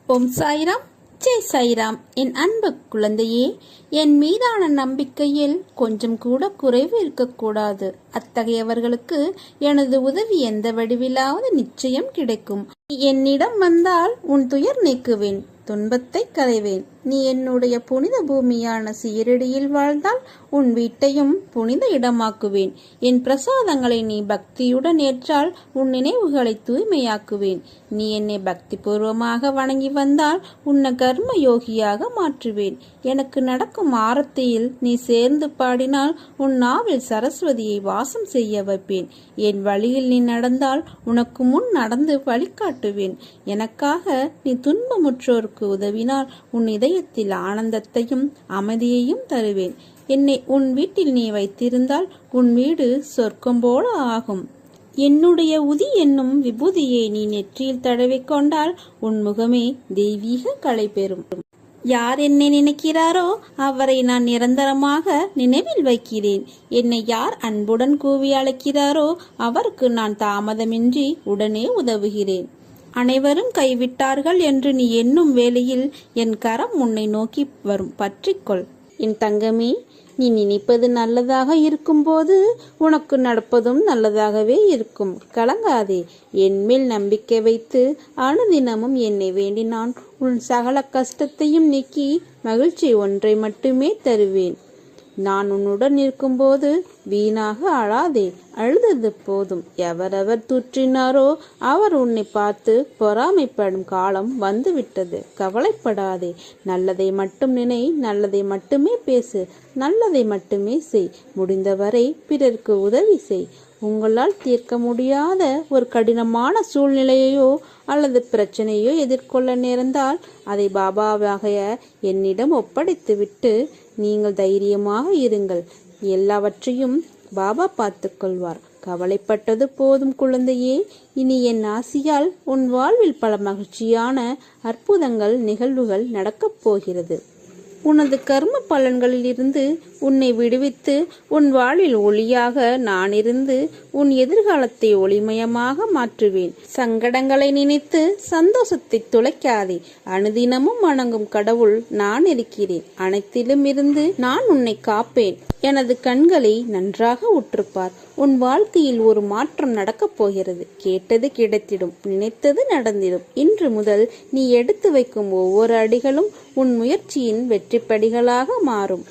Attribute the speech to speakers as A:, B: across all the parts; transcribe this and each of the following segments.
A: ஓம் சாய்ராம், ஜெய் சாய்ராம். என் அன்பு குழந்தையே, என் மீதான நம்பிக்கையில் கொஞ்சம் கூட குறைவு இருக்கக்கூடாது. அத்தகையவர்களுக்கு எனது உதவி எந்த வடிவிலாவது நிச்சயம் கிடைக்கும். நீ என்னிடம் வந்தால் உன் துயர் நீக்குவேன், துன்பத்தை களைவேன். நீ என்னுடைய புனித பூமியான சீரடியில் வாழ்ந்தால் உன் வீட்டையும் புனித இடமாக்குவேன். என் பிரசாதங்களை நீ பக்தியுடன் ஏற்றால் உன் நினைவுகளை தூய்மையாக்குவேன். நீ என்னை பக்தி பூர்வமாக வணங்கி வந்தால் உன்னை கர்ம யோகியாக மாற்றுவேன். எனக்கு நடக்கும் ஆரத்தியில் நீ சேர்ந்து பாடினால் உன் நாவில் சரஸ்வதியை வாசம் செய்ய வைப்பேன். என் வழியில் நீ நடந்தால் உனக்கு முன் நடந்து வழிகாட்டுவேன். எனக்காக நீ துன்பமுற்றோருக்கு உதவினால் உன் இதயத்தில் ஆனந்தத்தையும் அமைதியையும் தருவேன். என்னை உன் வீட்டில் நீ வைத்திருந்தால் உன் வீடு சொர்க்கம் போல ஆகும். என்னுடைய உதி என்னும் விபூதியை நீ நெற்றியில் தடவிக்கொண்டால் உன் முகமே தெய்வீக களை பெறும். யார் என்னை நினைக்கிறாரோ அவரை நான் நிரந்தரமாக நினைவில் வைக்கிறேன். என்னை யார் அன்புடன் கூவி அழைக்கிறாரோ அவருக்கு நான் தாமதமின்றி உடனே உதவுகிறேன். அனைவரும் கைவிட்டார்கள் என்று நீ எண்ணும் வேளையில் என் கரம் உன்னை நோக்கி வரும். பற்றிக்கொள் என் தங்கமே. நீ நினைப்பது நல்லதாக இருக்கும்போது உனக்கு நடப்பதும் நல்லதாகவே இருக்கும். கலங்காதே. என்மேல் நம்பிக்கை வைத்து அனுதினமும் என்னை வேண்டினான் உன் சகல கஷ்டத்தையும் நீக்கி மகிழ்ச்சி ஒன்றை மட்டுமே தருவேன். நான் உன்னுடன் இருக்கும்போது வீணாக அழாதே. அழுதது போதும். எவரவர் தூற்றினாரோ அவர் உன்னை பார்த்து பொறாமைப்படும் காலம் வந்துவிட்டது. கவலைப்படாதே. நல்லதை மட்டும் நினை, நல்லதை மட்டுமே பேசு, நல்லதை மட்டுமே செய். முடிந்தவரை பிறருக்கு உதவி செய். உங்களால் தீர்க்க முடியாத ஒரு கடினமான சூழ்நிலையையோ அல்லது பிரச்சனையோ எதிர்கொள்ள நேர்ந்தால் அதை பாபாவாகிய என்னிடம் ஒப்படைத்துவிட்டு நீங்கள் தைரியமாக இருங்கள். எல்லாவற்றையும் பாபா பார்த்து கொள்வார். கவலைப்பட்டது போதும் குழந்தையே. இனி என் ஆசியால் உன் வாழ்வில் பல மகிழ்ச்சியான அற்புதங்கள் நிகழ்வுகள் நடக்கப் போகிறது. உனது கர்ம பலன்களில் இருந்து உன்னை விடுவித்து உன் வாழ்வில் ஒளியாக நான் இருந்து உன் எதிர்காலத்தை ஒளிமயமாக மாற்றுவேன். சங்கடங்களை நினைத்து சந்தோஷத்தை துளைக்காதே. அனுதினமும் வணங்கும் கடவுள் நான் இருக்கிறேன். அனைத்திலும் இருந்து நான் உன்னை காப்பேன். எனது கண்களை நன்றாக உற்றுப்பார். உன் வாழ்க்கையில் ஒரு மாற்றம் நடக்கப் போகிறது. கேட்டது கிடைத்திடும், நினைத்தது நடந்திடும். இன்று முதல் நீ எடுத்து வைக்கும் ஒவ்வொரு அடிகளும் உன் முயற்சியின் வெற்றிப்படிகளாக மாறும்.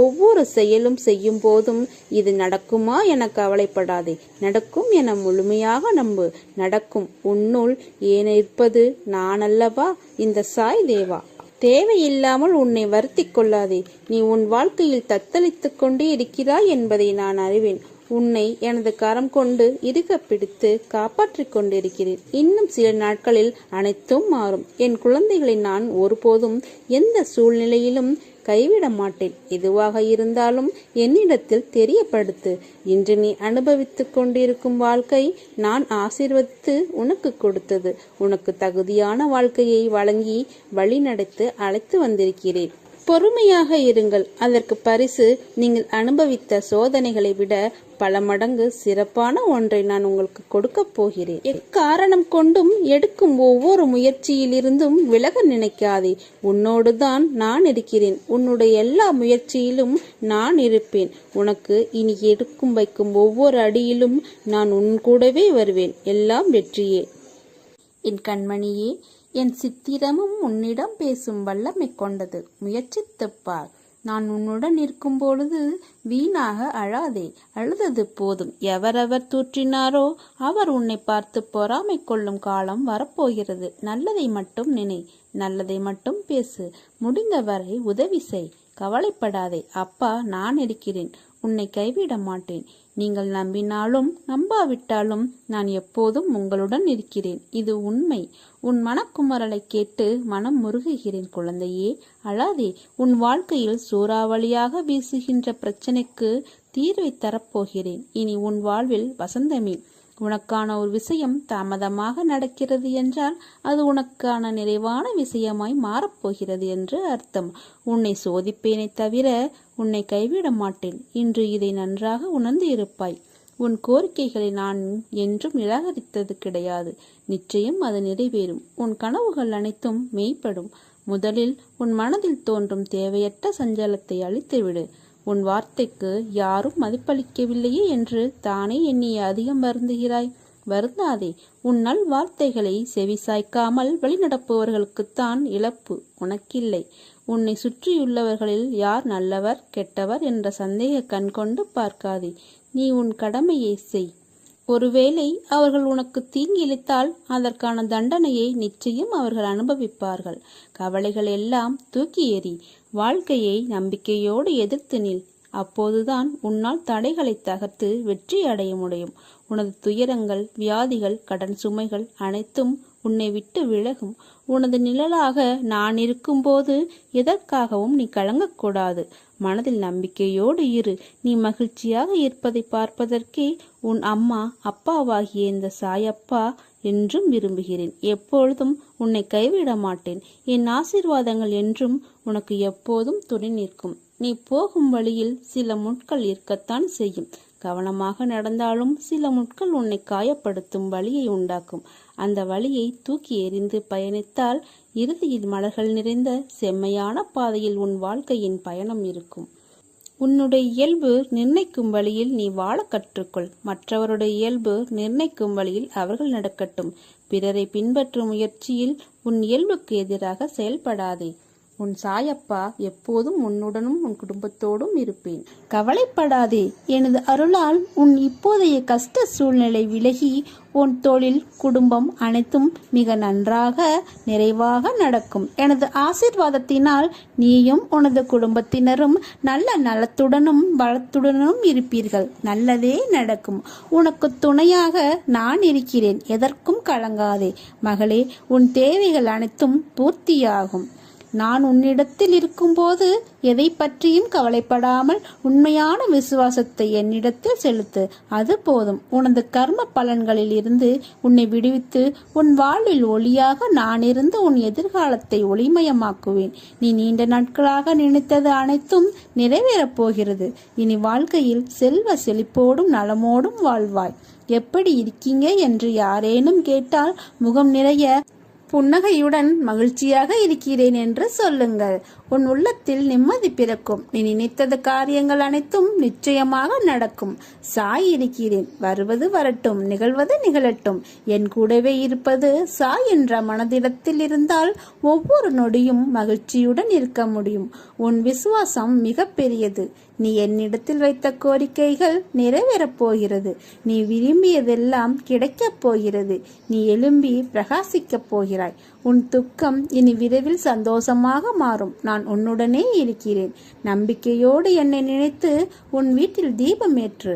A: ஒவ்வொரு செயலும் செய்யும் போதும் இது நடக்குமா என கவலைப்படாதே. நடக்கும் என முழுமையாக நம்பு. நடக்கும். உன்னுள் ஏன் இருப்பது நான் அல்லவா, இந்த சாய் தேவா. தேவையில்லாமல் உன்னை வருத்தி கொள்ளாதே. நீ உன் வாழ்க்கையில் தத்தளித்துக் கொண்டே இருக்கிறாய் என்பதை நான் அறிவேன். உன்னை எனது கரம் கொண்டு இறுக பிடித்து காப்பாற்றிக் கொண்டிருக்கிறேன். இன்னும் சில நாட்களில் அனைத்தும் மாறும். என் குழந்தைகளை நான் ஒருபோதும் எந்த சூழ்நிலையிலும் கைவிட மாட்டேன். எதுவாக இருந்தாலும் என்னிடத்தில் தெரியப்படுத்து. இன்று நீ அனுபவித்துக் கொண்டிருக்கும் வாழ்க்கை நான் ஆசீர்வதித்து உனக்கு கொடுத்தது. உனக்கு தகுதியான வாழ்க்கையை வழங்கி வழிநடத்து அழைத்து வந்திருக்கிறேன். பொறுமையாக இருங்கள். அதற்கு பரிசு நீங்கள் அனுபவித்த சோதனைகளை விட பல மடங்கு சிறப்பான ஒன்றை நான் உங்களுக்கு கொடுக்க போகிறேன். எக்காரணம் கொண்டும் எடுக்கும் ஒவ்வொரு முயற்சியிலிருந்தும் விலக நினைக்காதே. உன்னோடுதான் நான் இருக்கிறேன். உன்னுடைய எல்லா முயற்சியிலும் நான் இருப்பேன். உனக்கு இனி எடுக்கும் வைக்கும் ஒவ்வொரு அடியிலும் நான் உன் கூடவே வருவேன். எல்லாம் வெற்றியே. என் கண்மணியே, என் சித்திரமும் உன்னிடம் பேசும் வல்லமை கொண்டது. முயற்சித்துப் பார். நான் உன்னுடன் இருக்கும் பொழுது வீணாக அழாதே. அழுதது போதும். எவரவர் தூற்றினாரோ அவர் உன்னை பார்த்து பொறாமை கொள்ளும் காலம் வரப்போகிறது. நல்லதை மட்டும் நினை, நல்லதை மட்டும் பேசு. முடிந்தவரை உதவி செய். கவலைப்படாதே. அப்பா நான் இருக்கிறேன். உன்னை கைவிட மாட்டேன். நீங்கள் நம்பினாலும் நம்பாவிட்டாலும் நான் எப்போதும் உங்களுடன் இருக்கிறேன். இது உண்மை. உன் மனக்குமரலை கேட்டு மனம் முருகுகிறேன் குழந்தையே. அழாதே. உன் வாழ்க்கையில் சூறாவளியாக வீசுகின்ற பிரச்சனைக்கு தீர்வை தரப்போகிறேன். இனி உன் வாழ்வில் வசந்தமே. உனக்கான ஒரு விஷயம் தாமதமாக நடக்கிறது என்றால் அது உனக்கான நிறைவான விஷயமாய் மாறப்போகிறது என்று அர்த்தம். உன்னை சோதிப்பேனே தவிர உன்னை கைவிட மாட்டேன். இன்று இதை நன்றாக உணர்ந்து இருப்பாய். உன் கோரிக்கைகளை நான் என்றும் நிராகரித்தது கிடையாது. நிச்சயம் அது நிறைவேறும். உன் கனவுகள் அனைத்தும் மெய்ப்படும். முதலில் உன் மனதில் தோன்றும் தேவையற்ற சஞ்சலத்தை அழித்துவிடு. உன் வார்த்தைக்கு யாரும் மதிப்பளிக்கவில்லையே என்று தானே எண்ணி அதிகம் வருந்துகிறாய். வருந்தாதே. உன் நல் வார்த்தைகளை செவிசாய்க்காமல் வழிநடப்பவர்களுக்குத்தான் இழப்பு, உனக்கில்லை. உன்னை சுற்றியுள்ளவர்களில் யார் நல்லவர் கெட்டவர் என்ற சந்தேக கண் கொண்டு பார்க்காதே. நீ உன் கடமையை செய். ஒருவேளை அவர்கள் உனக்கு தீங்கிழித்தால் அதற்கான தண்டனையை நிச்சயம் அவர்கள் அனுபவிப்பார்கள். கவலைகள் எல்லாம் தூக்கி எறி. வாழ்க்கையை நம்பிக்கையோடு எதிர்த்து நில். அப்போதுதான் உன்னால் தடைகளை தகர்த்து வெற்றி அடைய முடியும். உனது துயரங்கள், வியாதிகள், கடன் சுமைகள் அனைத்தும் உன்னை விட்டு விலகும். உனது நிழலாக நான் இருக்கும்போது எதற்காகவும் நீ கலங்கக்கூடாது. மனதில் நம்பிக்கையோடு இரு. நீ மகிழ்ச்சியாக இருப்பதை பார்ப்பதற்கே உன் அம்மா அப்பாவாகிய இந்த சாயப்பா என்றும் விரும்புகிறேன். எப்பொழுதும் உன்னை கைவிட மாட்டேன். என் ஆசீர்வாதங்கள் என்றும் உனக்கு எப்போதும் துணை நிற்கும். நீ போகும் வழியில் சில முட்கள் இருக்கத்தான் செய்யும். கவனமாக நடந்தாலும் சில முட்கள் உன்னை காயப்படுத்தும் வலியை உண்டாக்கும். அந்த வலியை தூக்கி எறிந்து பயணித்தால் இறுதியில் மலர்கள் நிறைந்த செம்மையான பாதையில் உன் வாழ்க்கையின் பயணம் இருக்கும். உன்னுடைய இயல்பு நிர்ணயிக்கும் வழியில் நீ வாழ கற்றுக்கொள். மற்றவருடைய இயல்பு நிர்ணயிக்கும் வழியில் அவர்கள் நடக்கட்டும். பிறரை பின்பற்றும் முயற்சியில் உன் இயல்புக்கு எதிராக செயல்படாதே. உன் சாயப்பா எப்போதும் உன்னுடனும் உன் குடும்பத்தோடும் இருப்பேன். கவலைப்படாதே. எனது அருளால் உன் இப்போதைய கஷ்ட சூழ்நிலை விலகி உன் தொழில், குடும்பம் அனைத்தும் மிக நன்றாக நிறைவாக நடக்கும். எனது ஆசீர்வாதத்தினால் நீயும் உனது குடும்பத்தினரும் நல்ல நலத்துடனும் பலத்துடனும் இருப்பீர்கள். நல்லதே நடக்கும். உனக்கு துணையாக நான் இருக்கிறேன். எதற்கும் கலங்காதே மகளே. உன் தேவைகள் அனைத்தும் பூர்த்தியாகும். நான் உன்னிடத்தில் இருக்கும்போது எதை பற்றியும் கவலைப்படாமல் உண்மையான விசுவாசத்தை என்னிடத்தில் செலுத்து. அது போதும். உனது கர்ம பலன்களில் இருந்து உன்னை விடுவித்து உன் வாழ்வில் ஒளியாக நான் இருந்து உன் எதிர்காலத்தை ஒளிமயமாக்குவேன். நீ நீண்ட நாட்களாக நினைத்தது அனைத்தும் நிறைவேறப் போகிறது. இனி வாழ்க்கையில் செல்வ செழிப்போடும் நலமோடும் வாழ்வாய். எப்படி இருக்கீங்க என்று யாரேனும் கேட்டால் முகம் நிறைய புன்னகையுடன் மகிழ்ச்சியாக இருக்கிறேன் என்று சொல்லுங்கள். உன் உள்ளத்தில் நிம்மதி பிறக்கும். நீ நினைத்தது காரியங்கள் அனைத்தும் நிச்சயமாக நடக்கும். சாய் இருக்கிறேன். வருவது வரட்டும், நிகழ்வது நிகழட்டும். என் கூடவே இருப்பது சாய் என்ற மனதிடத்தில் இருந்தால் ஒவ்வொரு நொடியும் மகிழ்ச்சியுடன் இருக்க முடியும். உன் விசுவாசம் மிக பெரியது. நீ என்னிடத்தில் வைத்த கோரிக்கைகள் நிறைவேறப் போகிறது. நீ விரும்பியதெல்லாம் கிடைக்கப் போகிறது. நீ எழும்பி பிரகாசிக்கப் போகிறாய். உன் துக்கம் இனி விரைவில் சந்தோஷமாக மாறும். நான் உன்னுடனே இருக்கிறேன். நம்பிக்கையோடு என்னை நினைத்து உன் வீட்டில் தீபம் ஏற்று.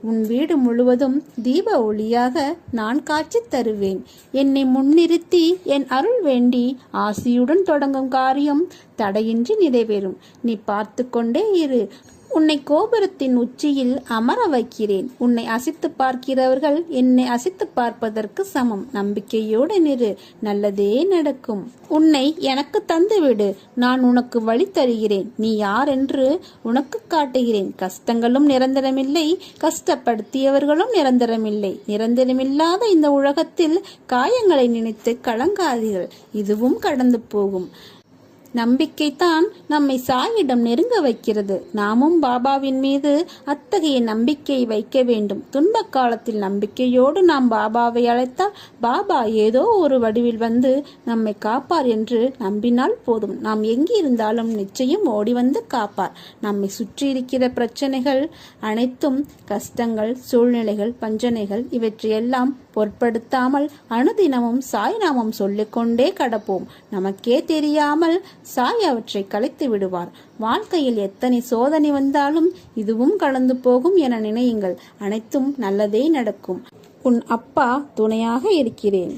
A: உன் வீடு முழுவதும் தீப ஒளியாக நான் காட்சி தருவேன். என்னை முன்னிறுத்தி என் அருள் வேண்டி ஆசியுடன் தொடங்கும் காரியம் தடையின்றி நிறைவேறும். நீ பார்த்து கொண்டே இரு. உன்னை கோபுரத்தின் உச்சியில் அமர வைக்கிறேன். உன்னை அசித்து பார்க்கிறவர்கள் என்னை அசித்து பார்ப்பதற்கு சமம். நம்பிக்கையோடு நிறு. நல்லதே நடக்கும். உன்னை எனக்கு தந்துவிடு. நான் உனக்கு வழி தருகிறேன். நீ யார் என்று உனக்கு காட்டுகிறேன். கஷ்டங்களும் நிரந்தரமில்லை, கஷ்டப்படுத்தியவர்களும் நிரந்தரமில்லை. நிரந்தரமில்லாத இந்த உலகத்தில் காயங்களை நினைத்து கலங்காதீர்கள். இதுவும் கடந்து போகும். நம்பிக்கைத்தான் நம்மை சாயிடம் நெருங்க வைக்கிறது. நாமும் பாபாவின் மீது அத்தகைய நம்பிக்கையை வைக்க வேண்டும். துன்ப காலத்தில் நம்பிக்கையோடு நாம் பாபாவை அழைத்தால் பாபா ஏதோ ஒரு வடிவில் வந்து நம்மை காப்பார் என்று நம்பினால் போதும். நாம் எங்கிருந்தாலும் நிச்சயம் ஓடி வந்து காப்பார். நம்மை சுற்றி இருக்கிற பிரச்சனைகள் அனைத்தும், கஷ்டங்கள், சூழ்நிலைகள், பஞ்சனைகள் இவற்றையெல்லாம் பொருட்படுத்தாமல் அனுதினமும் சாய் நாமம் சொல்லிக்கொண்டே கடப்போம். நமக்கே தெரியாமல் சாய் அவற்றை கலைத்து விடுவார். வாழ்க்கையில் எத்தனை சோதனை வந்தாலும் இதுவும் கடந்து போகும் என நினையுங்கள். அனைத்தும் நல்லதே நடக்கும். உன் அப்பா துணையாக இருக்கிறேன்.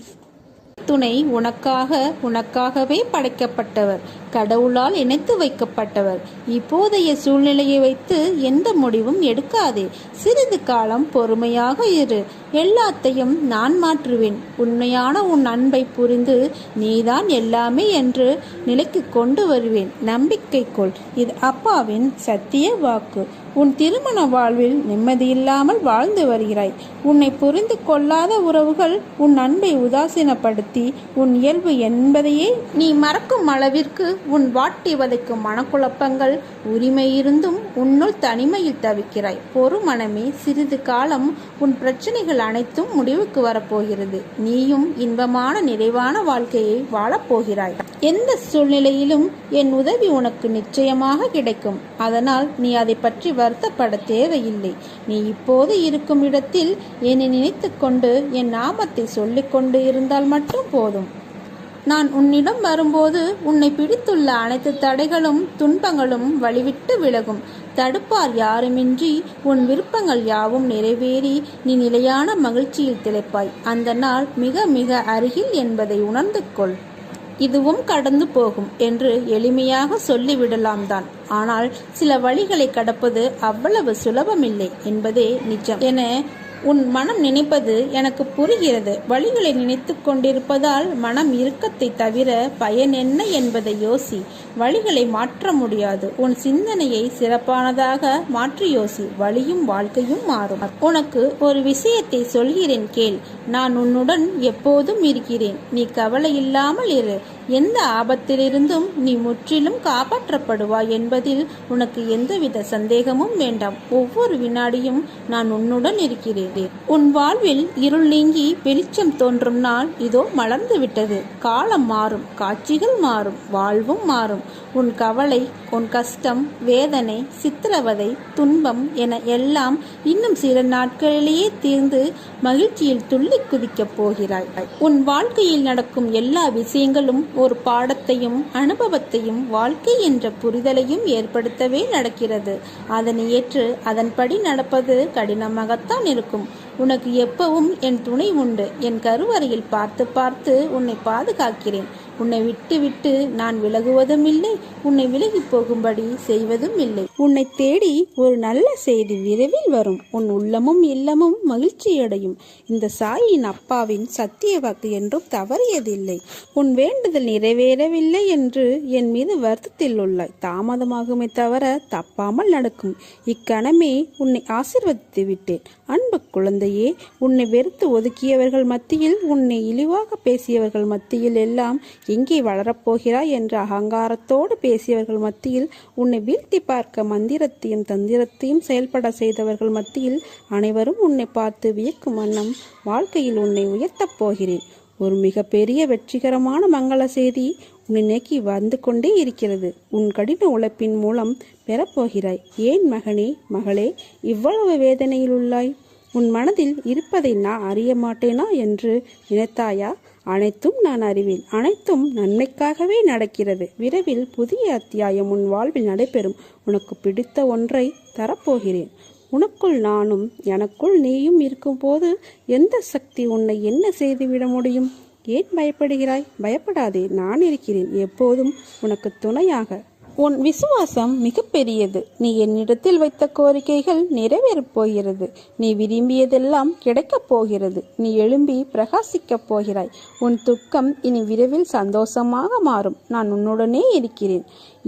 A: துணை உனக்காகவே படைக்கப்பட்டவர், கடவுளால் இணைத்து வைக்கப்பட்டவர். இப்போதைய சூழ்நிலையை வைத்து எந்த முடிவும் எடுக்காதே. சிறிது காலம் பொறுமையாக இரு. எல்லாத்தையும் நான் மாற்றுவேன். உண்மையான உன் அன்பை புரிந்து நீதான் எல்லாமே என்று நிலைக்கு கொண்டு வருவேன். நம்பிக்கை கொள். இது அப்பாவின் சத்திய வாக்கு. உன் திருமண வாழ்வில் நிம்மதியில்லாமல் வாழ்ந்து வருகிறாய். உன்னை புரிந்து கொள்ளாத உறவுகள் உன் அன்பை உதாசீனப்படுத்தி உன் இயல்பு என்பதையே நீ மறக்கும் அளவிற்கு உன் வாட்டி வதைக்கும் மனக்குழப்பங்கள் உரிமை இருந்தும் உன்னுள் தனிமையில் தவிக்கிறாய். பொறு மனமே, சிறிது காலம் உன் பிரச்சனைகள் அனைத்தும் முடிவுக்கு வரப்போகிறது. நீயும் இன்பமான நிறைவான வாழ்க்கையை வாழப்போகிறாய். எந்த சூழ்நிலையிலும் என் உதவி உனக்கு நிச்சயமாக கிடைக்கும். அதனால் நீ அதை பற்றி வருத்தப்பட தேவையில்லை. நீ இப்போது இருக்கும் இடத்தில் என்னை நினைத்து கொண்டு என் நாமத்தை சொல்லிக் கொண்டு இருந்தால் மட்டும் போதும். நான் உன்னிடம் வரும்போது உன்னை பிடித்துள்ள அனைத்து தடைகளும் துன்பங்களும் வழிவிட்டு விலகும். தடுப்பார் யாருமின்றி உன் விருப்பங்கள் யாவும் நிறைவேறி நீ நிலையான மகிழ்ச்சியில் திளைப்பாய். அந்த நாள் மிக மிக அருகில் என்பதை உணர்ந்து கொள். இதுவும் கடந்து போகும் என்று எளிமையாக சொல்லிவிடலாம் தான். ஆனால் சில வழிகளை கடப்பது அவ்வளவு சுலபமில்லை என்பதே நிஜம் என உன் மனம் நினைப்பது எனக்கு புரிகிறது. வழிகளை நினைத்து கொண்டிருப்பதால் மனம் இறுக்கத்தை தவிர பயன் என்ன என்பதை யோசி. வழிகளை மாற்ற முடியாது. உன் சிந்தனையை சிறப்பானதாக மாற்றி யோசி. வழியும் வாழ்க்கையும் மாறும். உனக்கு ஒரு விஷயத்தை சொல்கிறேன் கேள். நான் உன்னுடன் எப்போதும் இருக்கிறேன். நீ கவலை இல்லாமல் இரு. எந்த ஆபத்திலிருந்தும் நீ முற்றிலும் காப்பாற்றப்படுவாய் என்பதில் உனக்கு எந்தவித சந்தேகமும் வேண்டாம். ஒவ்வொரு வினாடியும் நான் உன்னுடன் இருக்கிறேன். உன் வாழ்வில் இருள் நீங்கி வெளிச்சம் தோன்றும் நாள் இதோ மலர்ந்து விட்டது. காலம் மாறும், காட்சிகள் மாறும், வாழ்வும் மாறும். உன் கவலை, உன் கஷ்டம், வேதனை, சித்திரவதை, துன்பம் என எல்லாம் இன்னும் சில நாட்களிலேயே தீர்ந்து மகிழ்ச்சியில் துள்ளி குதிக்கப் போகிறாய். உன் வாழ்க்கையில் நடக்கும் எல்லா விஷயங்களும் ஒரு பாடத்தையும் அனுபவத்தையும் வாழ்க்கை என்ற புரிதலையும் ஏற்படுத்தவே நடக்கிறது. அதனை ஏற்று அதன்படி நடப்பது கடினமாகத்தான் இருக்கும். உனக்கு எப்பவும் என் துணை உண்டு. என் கருவறையில் பார்த்து பார்த்து உன்னை பாதுகாக்கிறேன். உன்னை விட்டு விட்டு நான் விலகுவதும் இல்லை, உன்னை விலகி போகும்படி செய்வதும் இல்லை. உன்னை தேடி ஒரு நல்ல செய்தி விரைவில் வரும். உன் உள்ளமும் இல்லமும் மகிழ்ச்சியடையும். இந்த சாயின் அப்பாவின் சத்திய வாக்கு என்றும் தவறியதில்லை. உன் வேண்டுதல் நிறைவேறவில்லை என்று என் மீது வருத்தத்தில் உள்ளாய். தாமதமாகுமே தவிர தப்பாமல் நடக்கும். இக்கணமே உன்னை ஆசீர்வதித்து விட்டேன். அன்பு குழந்தையே, உன்னை வெறுத்து ஒதுக்கியவர்கள் மத்தியில், உன்னை இழிவாக பேசியவர்கள் மத்தியில் எல்லாம் எங்கே வளரப்போகிறாய் என்ற அகங்காரத்தோடு பேசியவர்கள் மத்தியில், உன்னை வீழ்த்தி பார்க்க மந்திரத்தையும் தந்திரத்தையும் செயல்பட செய்தவர்கள் மத்தியில் அனைவரும் உன்னை பார்த்து வியக்கும் வண்ணம் வாழ்க்கையில் உன்னை உயர்த்தப் போகிறேன். ஒரு மிகப்பெரிய வெற்றிகரமான மங்கள செய்தி உன்னை நோக்கி வந்து கொண்டே இருக்கிறது. உன் கடின உழைப்பின் மூலம் பெறப்போகிறாய். ஏன் மகனே, மகளே இவ்வளவு வேதனையில் உள்ளாய்? உன் மனதில் இருப்பதை நான் அறிய மாட்டேனா என்று நினைத்தாயா? அனைத்தும் நான் அறிவேன். அனைத்தும் நன்மைக்காகவே நடக்கிறது. விரைவில் புதிய அத்தியாயம் உன் வாழ்வில் நடைபெறும். உனக்கு பிடித்த ஒன்றை தரப்போகிறேன். உனக்குள் நானும் எனக்குள் நீயும் இருக்கும்போது எந்த சக்தி உன்னை என்ன செய்துவிட முடியும்? ஏன் பயப்படுகிறாய்? பயப்படாதே, நான் இருக்கிறேன் எப்போதும் உனக்கு துணையாக. உன் விசுவாசம் மிகப்பெரியது. நீ என்னிடத்தில் வைத்த கோரிக்கைகள் நிறைவேறப் போகிறது. நீ விரும்பியதெல்லாம் கிடைக்கப் போகிறது. நீ எழும்பி பிரகாசிக்கப் போகிறாய். உன் துக்கம் இனி விரைவில் சந்தோஷமாக மாறும். நான் உன்னுடனே இருக்கிறேன்.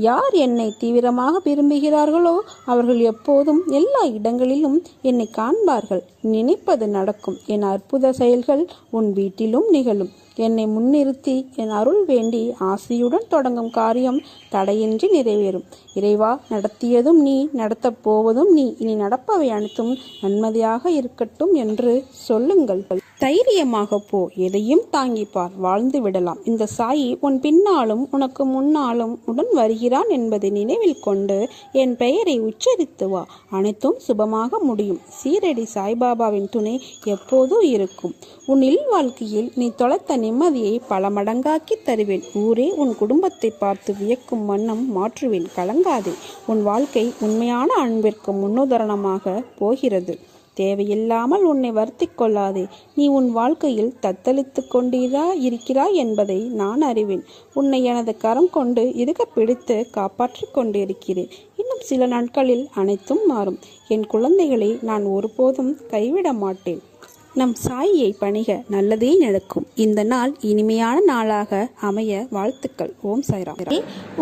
A: யார் என்னை தீவிரமாக விரும்புகிறார்களோ அவர்கள் எப்போதும் எல்லா இடங்களிலும் என்னை காண்பார்கள். நினைப்பது நடக்கும். என் அற்புத செயல்கள் உன் வீட்டிலும் நிகழும். என்னை முன்னிறுத்தி என் அருள் வேண்டி ஆசையுடன் தொடங்கும் காரியம் தடையின்றி நிறைவேறும். இறைவா, நடத்தியதும் நீ, நடத்தப் போவதும் நீ. இனி நடப்பவை அனைத்தும் நன்மதியாக இருக்கட்டும் என்று சொல்லுங்கள். தைரியமாக போ. எதையும் தாங்கிப்பார். வாழ்ந்து விடலாம். இந்த சாயி உன் பின்னாலும் உனக்கு முன்னாலும் உடன் வருகிறான் என்பதை நினைவில் கொண்டு என் பெயரை உச்சரித்து வா. அனைத்தும் சுபமாக முடியும். சீரடி சாய்பாபாவின் துணை எப்போதும் இருக்கும். உன் வாழ்க்கையில் நீ தொலைத்த நிம்மதியை பல மடங்காக்கி தருவேன். ஊரே உன் குடும்பத்தை பார்த்து வியக்கும் வண்ணம் மாற்றுவேன். கலங்காதே. உன் வாழ்க்கை உண்மையான அன்பிற்கு முன்னுதாரணமாக போகிறது. தேவையில்லாமல் உன்னை வருத்தி கொள்ளாதே. நீ உன் வாழ்க்கையில் தத்தளித்து இருக்கிறாய் என்பதை நான் அறிவேன். உன்னை எனது கரம் கொண்டு இருக பிடித்து காப்பாற்றி கொண்டிருக்கிறேன். இன்னும் சில நாட்களில் அனைத்தும் மாறும். என் குழந்தைகளை நான் ஒருபோதும் கைவிட மாட்டேன். நம் சாயியை பணிக, நல்லதே நடக்கும். இந்த நாள் இனிமையான நாளாக அமைய வாழ்த்துக்கள். ஓம் சாய்ராம்.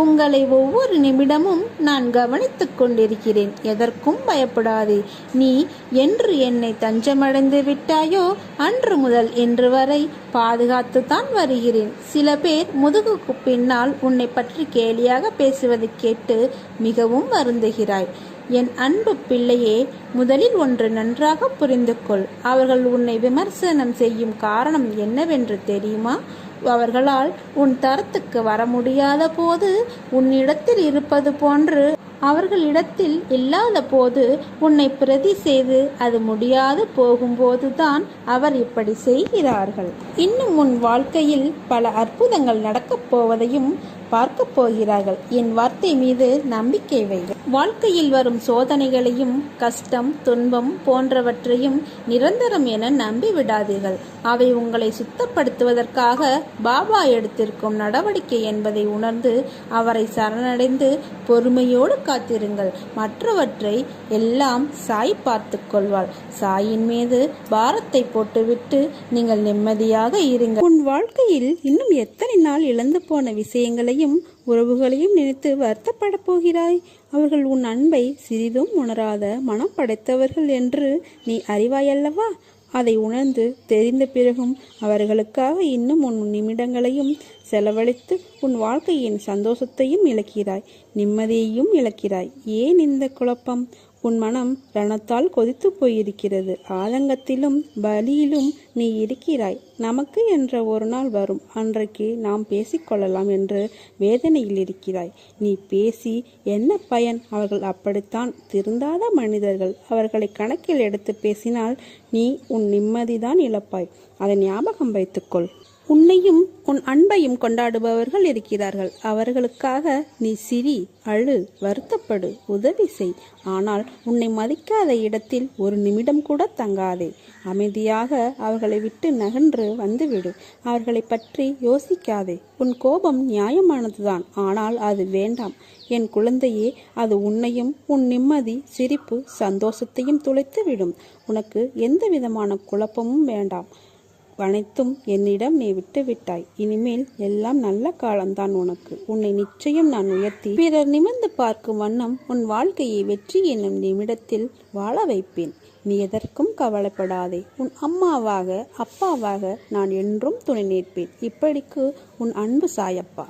A: உங்களை ஒவ்வொரு நிமிடமும் நான் கவனித்துக் கொண்டிருக்கிறேன். எதற்கும் பயப்படாதே. நீ என்று என்னை தஞ்சமடைந்து விட்டாயோ அன்று முதல் இன்று வரை பாதுகாத்துத்தான் வருகிறேன். சில பேர் முதுகுக்கு பின்னால் உன்னை பற்றி கேலியாக பேசுவதை கேட்டு மிகவும் வருந்துகிறாய். என் அன்பு பிள்ளையே, முதலில் ஒன்று நன்றாக புரிந்து கொள். அவர்கள் உன்னை விமர்சனம் செய்யும் காரணம் என்னவென்று தெரியுமா? அவர்களால் உன் தரத்துக்கு வர முடியாத போது, உன்னிடத்தில் இருப்பது போன்று அவர்களிடத்தில் இல்லாத போது, உன்னை பிரதி செய்து அது முடியாது போகும்போதுதான் அவர் இப்படி செய்கிறார்கள். இன்னும் உன் வாழ்க்கையில் பல அற்புதங்கள் நடக்கப் போவதையும் பார்க்க போகிறார்கள். என் வார்த்தை மீது நம்பிக்கை வை. வாழ்க்கையில் வரும் சோதனைகளையும் கஷ்டம் துன்பம் போன்றவற்றையும் நிரந்தரம் என நம்பி விடாதீர்கள். அவை உங்களை சுத்தப்படுத்துவதற்காக பாபா எடுத்திருக்கும் நடவடிக்கை என்பதை உணர்ந்து அவரை சரணடைந்து பொறுமையோடு காத்திருங்கள். மற்றவற்றை எல்லாம் சாய் பார்த்து கொள்வாள். சாயின் மீது பாரத்தை போட்டுவிட்டு நீங்கள் நிம்மதியாக இருங்கள். உன் வாழ்க்கையில் இன்னும் எத்தனை நாள் இழந்து போன விஷயங்களையும் உறவுகளையும் நினைத்து வருத்தப்பட போகிறாய்? அவர்கள் உன் அன்பை சிறிதும் உணராத மனம் படைத்தவர்கள் என்று நீ அறிவாயல்லவா? அதை உணர்ந்து தெரிந்த பிறகும் அவர்களுக்காக இன்னும் உன் நிமிடங்களையும் செலவழித்து உன் வாழ்க்கையின் சந்தோஷத்தையும் இழக்கிறாய், நிம்மதியையும் இழக்கிறாய். ஏன் இந்த குழப்பம்? உன் மனம் ரணத்தால் கொதித்து போயிருக்கிறது. ஆதங்கத்திலும் பலியிலும் நீ இருக்கிறாய். நமக்கு என்ற ஒரு நாள் வரும், அன்றைக்கு நாம் பேசிக்கொள்ளலாம் என்று வேதனையில் இருக்கிறாய். நீ பேசி என்ன பயன்? அவர்கள் அப்படித்தான், திருந்தாத மனிதர்கள். அவர்களை கணக்கில் எடுத்து பேசினால் நீ உன் நிம்மதிதான் இழப்பாய். அதை ஞாபகம் வைத்துக்கொள். உன்னையும் உன் அன்பையும் கொண்டாடுபவர்கள் இருக்கிறார்கள். அவர்களுக்காக நீ சிரி, அழு, வருத்தப்படு, உதவி செய். ஆனால் உன்னை மதிக்காத இடத்தில் ஒரு நிமிடம் கூட தங்காதே. அமைதியாக அவர்களை விட்டு நகன்று வந்துவிடு. அவர்களை பற்றி யோசிக்காதே. உன் கோபம் நியாயமானதுதான், ஆனால் அது வேண்டாம். என் குழந்தையே, அது உன்னையும் உன் நிம்மதி, சிரிப்பு, சந்தோஷத்தையும் துளைத்து விடும். உனக்கு எந்த விதமான குழப்பமும் வேண்டாம். அனைத்தும் என்னிடம் நீ விட்டு விட்டாய். இனிமேல் எல்லாம் நல்ல காலம்தான் உனக்கு. உன்னை நிச்சயம் நான் உயர்த்தி பிறர் நிமிர்ந்து பார்க்கும் வண்ணம் உன் வாழ்க்கையை வெற்றி என்னும் நிமிடத்தில் வாழ வைப்பேன். நீ எதற்கும் கவலைப்படாதே. உன் அம்மாவாக அப்பாவாக நான் என்றும் துணை நிற்பேன். இப்படிக்கு உன் அன்பு சாயப்பா.